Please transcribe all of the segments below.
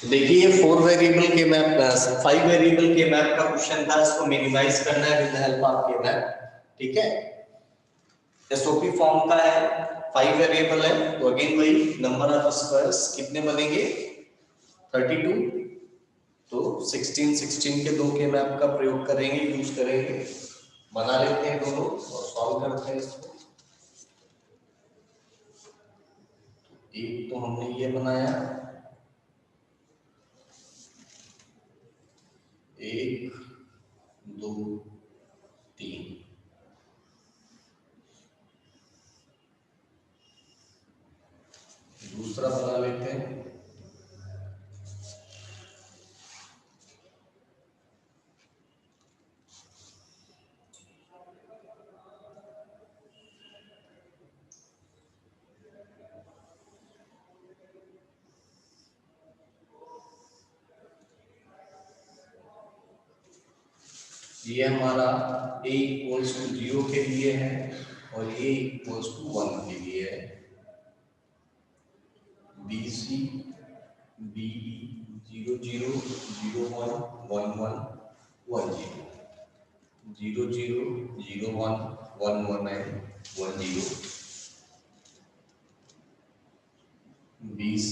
देखिए ये 4 वेरिएबल के मैप 5 वेरिएबल के मैप का क्वेश्चन था, इसको मिनिमाइज करना है विद द हेल्प ऑफ के मैप। ठीक है, एसओपी फॉर्म का है, 5 वेरिएबल है, तो अगेन वही नंबर ऑफ स्क्वायर्स कितने बनेंगे 32। तो 16 16 के 2 के मैप का प्रयोग करेंगे, यूज करेंगे, बना लेते हैं दोनों और सॉल्व करते हैं इसको। एक तो हमने ये बनाया, 1 2 3, दूसरा बना लेते हैं। ये हमारा a इक्वल्स टू 0 के लिए है और a इक्वल्स टू 1 के लिए है। BC BE 0 0 0 1 1 1 1 0 0 0 0 1 1 1 and 1 0। BC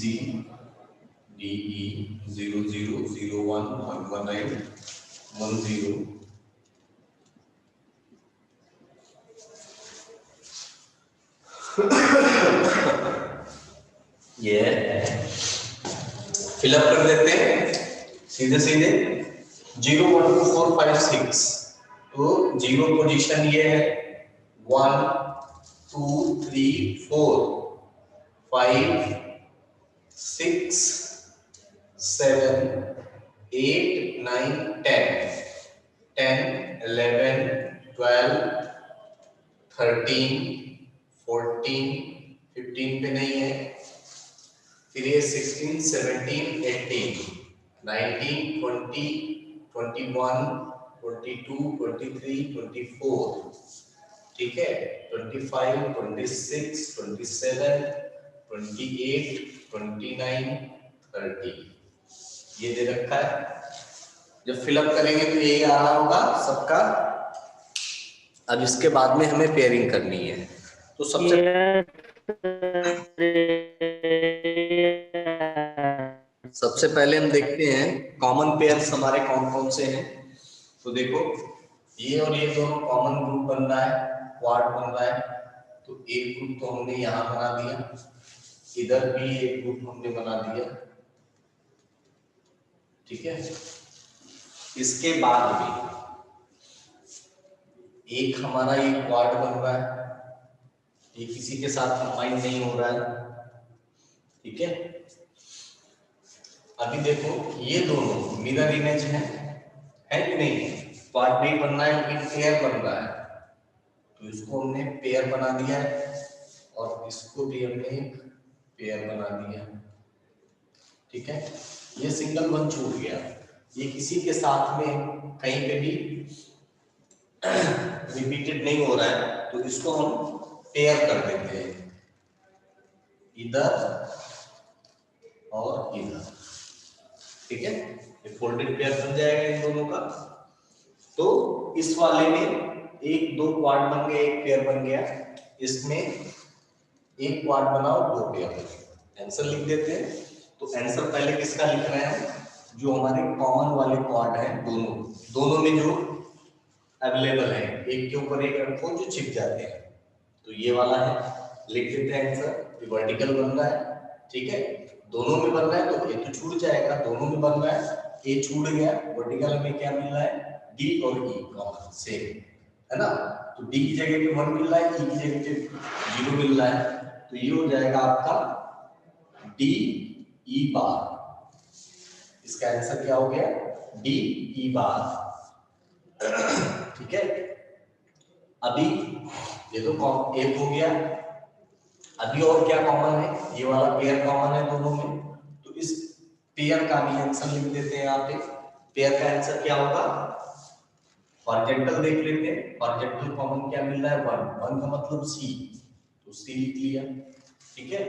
DE 0 0 0 1 1 1 and 1 0। ये फिलअप कर देते हैं सीधे सीधे। 0 1 2 4 5 6, तो 0 पोजीशन ये है, 1 2 3 4 5 6 7 8 9 10 10 11 12 13 14 15 पे नहीं है, फिर ये 16 17 18 19 20 21 22 23 24, ठीक है, 25 26 27 28 29 30, ये दे रखा है। जब फिलअप करेंगे तो यही आ रहा होगा सबका। अब इसके बाद में हमें पेयरिंग करनी है, तो सबसे पहले हम देखते हैं कॉमन पेयर्स हमारे कौन कौन से हैं। तो देखो ये और ये दोनों कॉमन ग्रुप बन रहा है, क्वाड बन रहा है, तो एक ग्रुप तो हमने यहां बना दिया, इधर भी एक ग्रुप हमने बना दिया, ठीक है। इसके बाद भी एक हमारा ये क्वाड बन रहा है, ये किसी के साथ कंबाइन नहीं हो रहा है, ठीक है। अभी देखो ये दोनों मिरर इमेज है कि नहीं, क्वाड नहीं बनना है लेकिन पेयर बन रहा है, तो इसको हमने पेयर बना दिया है और इसको भी हमने एक पेयर बना दिया, ठीक है। ये सिंगल वन छूट गया, ये किसी के साथ में कहीं पे भी रिपीटेड नहीं हो रहा है, तो इसको हम पेयर कर देते हैं, इधर और इधर, ठीक है। ये फोल्डेड पेयर बन जाएगा इन दोनों का। तो इस वाले में एक दो क्वाड बन गए, एक पेयर बन गया, इसमें एक क्वाड बनाओ दो पेयर। आंसर लिख देते हैं। तो आंसर पहले किसका लिख रहे हैं, जो हमारे कॉमन वाले क्वाड है, दोनों में जो अवेलेबल है, एक के ऊपर एक रखो जो छिप जाते हैं, तो ये वाला है, लिख देते हैं आंसर। ये वर्टिकल बन रहा है, ठीक है, दोनों में बन रहा है तो ये तो छूट जाएगा, दोनों में बन रहा है, ए छूट गया, वर्टिकल में क्या मिल रहा है, डी और ई कॉमन सेम है ना, तो डी की जगह पे 1 मिल रहा है, ई की जगह पे 0 मिल रहा है, तो ये हो जाएगा आपका डी ई बार। इसका आंसर क्या हो गया, डी ई बार, ठीक है। अभी ये तो एक हो गया, अभी और क्या कॉमन है, ये वाला पेयर कॉमन है दोनों में, तो इस पेयर का भी आंसर लिख देते हैं यहाँ पे। पेयर का आंसर क्या होगा, हॉरिजॉन्टल देख लेते हैं, हॉरिजॉन्टल कॉमन क्या मिल रहा है, 1 1 का मतलब सी, तो सी लिख लिया, ठीक है।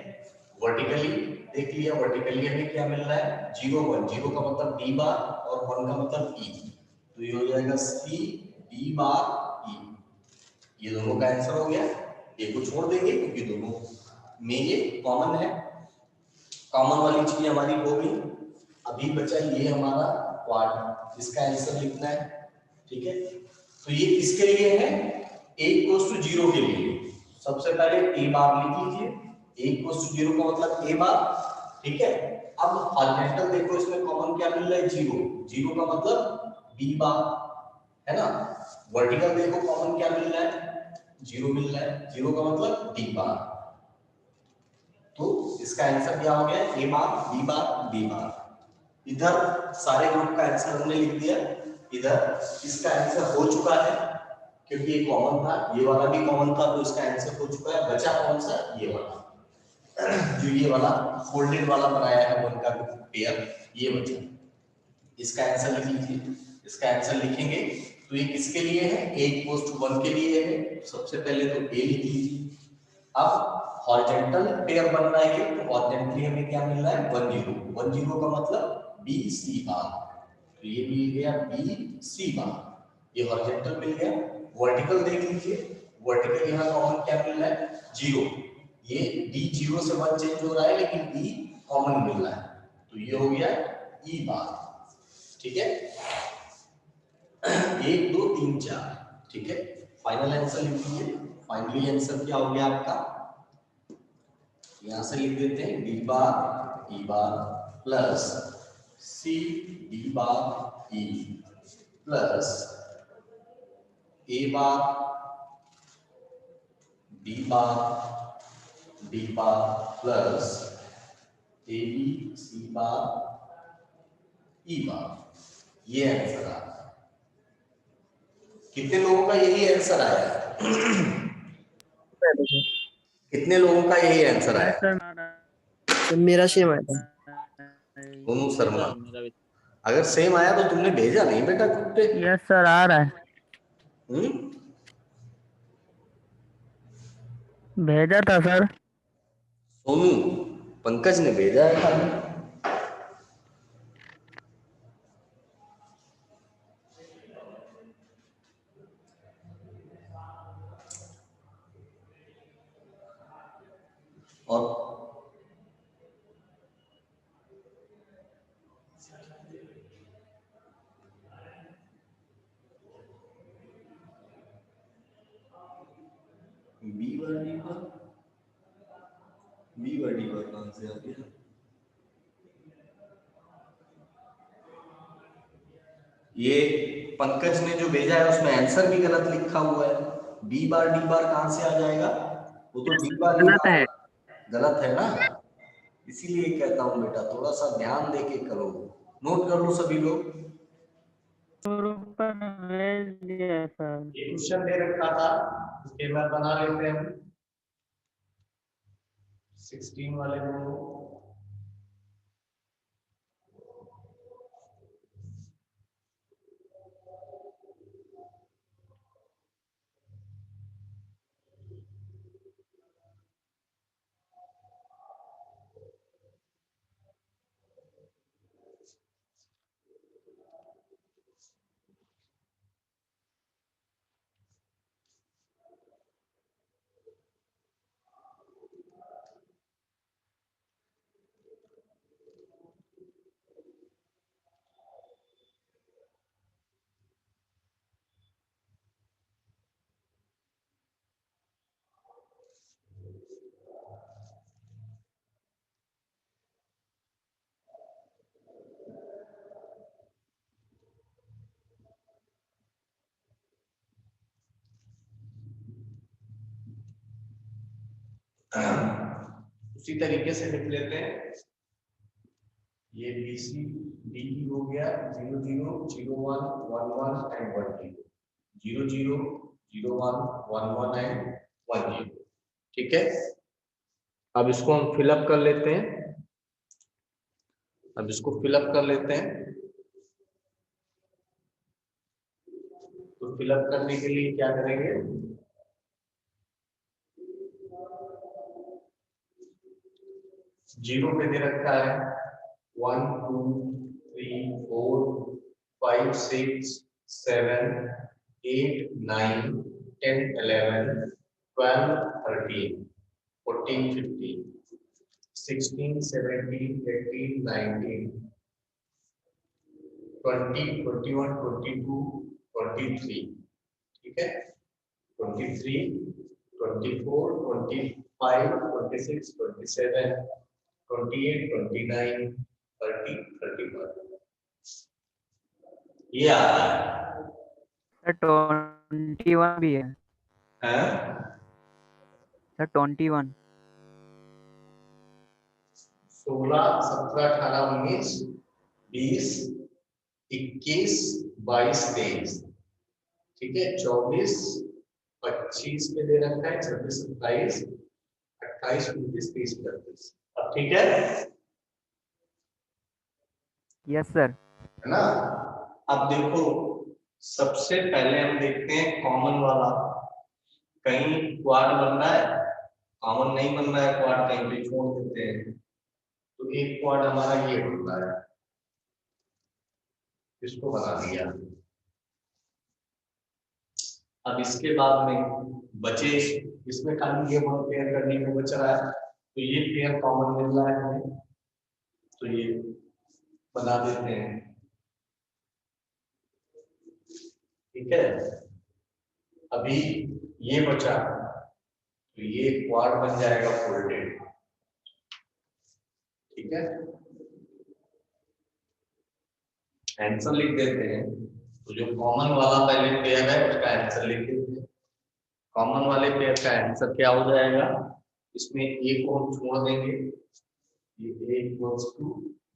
वर्टिकली देख लिया, वर्टिकली हमें क्या मिल रहा है 0 1, 0 का मतलब d बार और 1 का मतलब e, तो ये हो जाएगा c d बार e। ये दोनों का आंसर हो गया, ये को छोड़ देंगे क्योंकि दोनों में ये कॉमन है, कॉमन वाली चीज हमारी हो गई। अभी बचा ये हमारा क्वाड, इसका आंसर लिखना है, ठीक है। तो ये किसके लिए है, a इक्वल्स टू 0 के लिए। सबसे पहले a बार लिख लीजिए, a इक्वल्स टू 0 का मतलब a बार, ठीक है। अब हॉरिजॉन्टल देखो, इसमें कॉमन क्या मिल रहा है 0, 0 का मतलब b बार, है ना। वर्टिकल देखो कॉमन क्या मिल रहा है 0 मिल रहा है, 0 का मतलब d बार। तो इसका आंसर क्या हो गया, a bar b bar d बार। इधर सारे ग्रुप का आंसर हमने लिख दिया, इधर इसका आंसर हो चुका है क्योंकि ये कॉमन था, ये वाला भी कॉमन था, तो इसका आंसर हो चुका है। बचा कौन सा, ये वाला जो ये वाला फोल्डेड वाला बनाया है वन का पेयर, ये बचा। इसका आंसर लिख लीजिए, इसका आंसर लिखेंगे तो ये किसके लिए है, a इक्वल्स टू 1 के लिए है। सबसे पहले तो a लिख लीजिए। अब हॉरिजॉन्टल पेयर बनना है, तो हॉरिजॉन्टली हमें क्या मिल रहा है 1 0, 1 0 का मतलब b c बार, तो ये मिल गया b c बार, ये हॉरिजॉन्टल मिल गया। वर्टिकल देख लीजिए, वर्टिकल यहाँ कॉमन क्या मिल रहा है 0, ये d 0 से 1 चेंज हो रहा है लेकिन d कॉमन मिल रहा है, तो ये हो गया e बार, ठीक है। 1 2 3 4, ठीक है। फाइनल आंसर लिख लीजिए, फाइनली आंसर क्या हो गया आपका, यहां से लिख देते हैं d bar e bar plus c d bar e plus a bar d bar plus a b c bar e बार। ये आंसर आ रहा है। कितने लोगों का यही आंसर आया है? कितने लोगों का यही आंसर आया? सर मेरा सेम आया था। सोनू शर्मा, अगर सेम आया तो तुमने भेजा नहीं बेटा ग्रुप पे? यस सर आ रहा है, हम्म, भेजा था सर। सोनू, पंकज ने भेजा है खाली। और बी वर्डी पर, बी वर्डी पर कहां से आ गया? ये पंकज ने जो भेजा है उसमें आंसर भी गलत लिखा हुआ है, बी बार डी बार कहां से आ जाएगा, वो तो डी बार डी गलत बार है। गलत है ना। इसीलिए कहता हूं बेटा थोड़ा सा ध्यान देके करो, नोट कर लो सभी लोग। ग्रुप पर भेज दिया सर। ये क्वेश्चन दे रखा था, इसके बाद बना लेते हैं 16 वाले को। उसी तरीके से लिख लेते हैं, ये बी सी डी हो गया 0 0 0 1 1 1 एंड 1 0 0 0 1 1 1 एंड 1 0, ठीक है। अब इसको हम फिलअप कर लेते हैं, अब इसको फिलअप कर लेते हैं। तो फिलअप करने के लिए क्या करेंगे, जीरो पे दे रखा है 1 2 3 4 5 6 7 8 9 10 11 12 13 14 15 16 17 18 19 20 21 22 23 ठीक है 23 24 25 26 27 28 29 30 31 ये आ रहा है सर 21 भी है हैं? सर 21 16 17 18 19 20 21 22 23 ठीक है 24 25 पे दे रखा है 26 27 28 29 30 31 अब ठीक है यस सर है ना अब देखो सबसे पहले हम देखते हैं कॉमन वाला कहीं क्वाड बन रहा है कॉमन नहीं बन रहा है क्वाड कहीं पे छोड़ देते हैं तो एक क्वाड हमारा ये बन रहा है इसको बना दिया अब इसके बाद में बचे इसमें खाली ये वन पेयर करने को बच रहा है तो ये पेयर कॉमन मिल रहा है हमें तो ये बना देते हैं ठीक है अभी ये बचा तो ये क्वाड बन जाएगा फोल्डेड ठीक है आंसर लिख देते हैं तो जो कॉमन वाला पहले पेयर है उसका आंसर लिख देते हैं कॉमन वाले पेयर का आंसर क्या हो जाएगा इसमें एक को हम छोड़ देंगे ये a इक्वल्स टू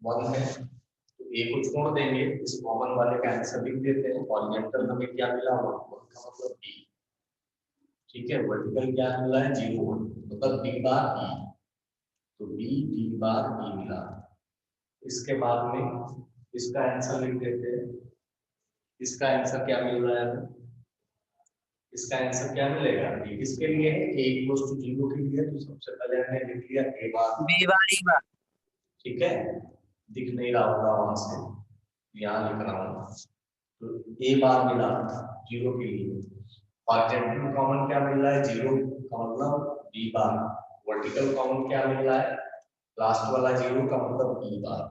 1 है तो a को छोड़ देंगे इस कॉमन वाले का आंसर लिख देते हैं हॉरिजॉन्टल हमें क्या मिला 1 का मतलब b ठीक है वर्टिकल क्या मिला है 0 मतलब b बार e तो b d बार e मिला इसके बाद में इसका आंसर लिख देते हैं इसका आंसर क्या मिल रहा है इसका आंसर क्या मिलेगा ये किसके लिए है a इक्वल्स टू 0 के लिए तो सबसे पहले हमने लिख लिया a bar b bar e बार ठीक है दिख नहीं रहा होगा वहां से यहाँ लिख रहा हूँ तो a बार मिला 0 के लिए हॉरिजॉन्टल कॉमन क्या मिल रहा है 0 का मतलब b बार वर्टिकल कॉमन क्या मिल रहा है लास्ट वाला 0 का मतलब e बार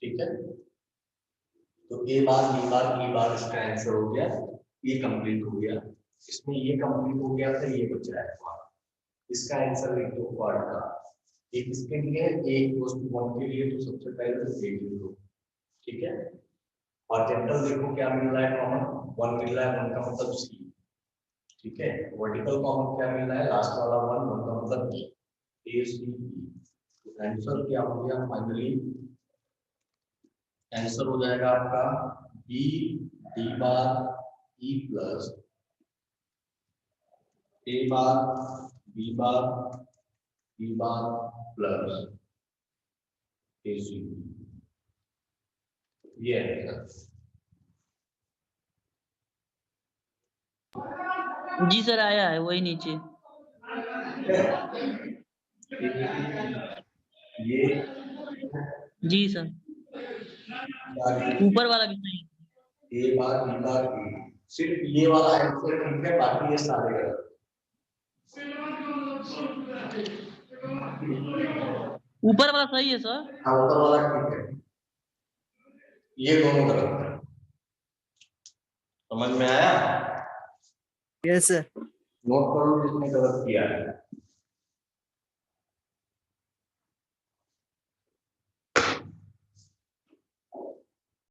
ठीक है तो a bar b bar e बार इसका आंसर हो गया ये कंप्लीट हो गया इसमें ये कंप्लीट हो गया था ये बच रहा है इसका आंसर लिख दो क्वाड का एक इसके लिए a इक्वल्स टू 1 के लिए तो सबसे पहले तो a लिख दो ठीक है हॉरिजॉन्टल देखो क्या मिल रहा है कॉमन 1 मिल रहा है 1 का मतलब c ठीक है वर्टिकल कॉमन क्या मिल रहा है लास्ट वाला 1 का मतलब e a c e तो आंसर क्या हो गया फाइनली आंसर हो जाएगा आपका b d bar e plus a bar b bar b bar plus ac ये है जी सर आया है वही नीचे ये जी सर ऊपर वाला भी नहीं a bar b bar e सिर्फ ये वाला आंसर ठीक है बाकी ये सारे गलत ऊपर वाला सही है सर हाँ ऊपर वाला ठीक है ये दोनों गलत है समझ में आया यस सर नोट कर लो जिसने गलत किया है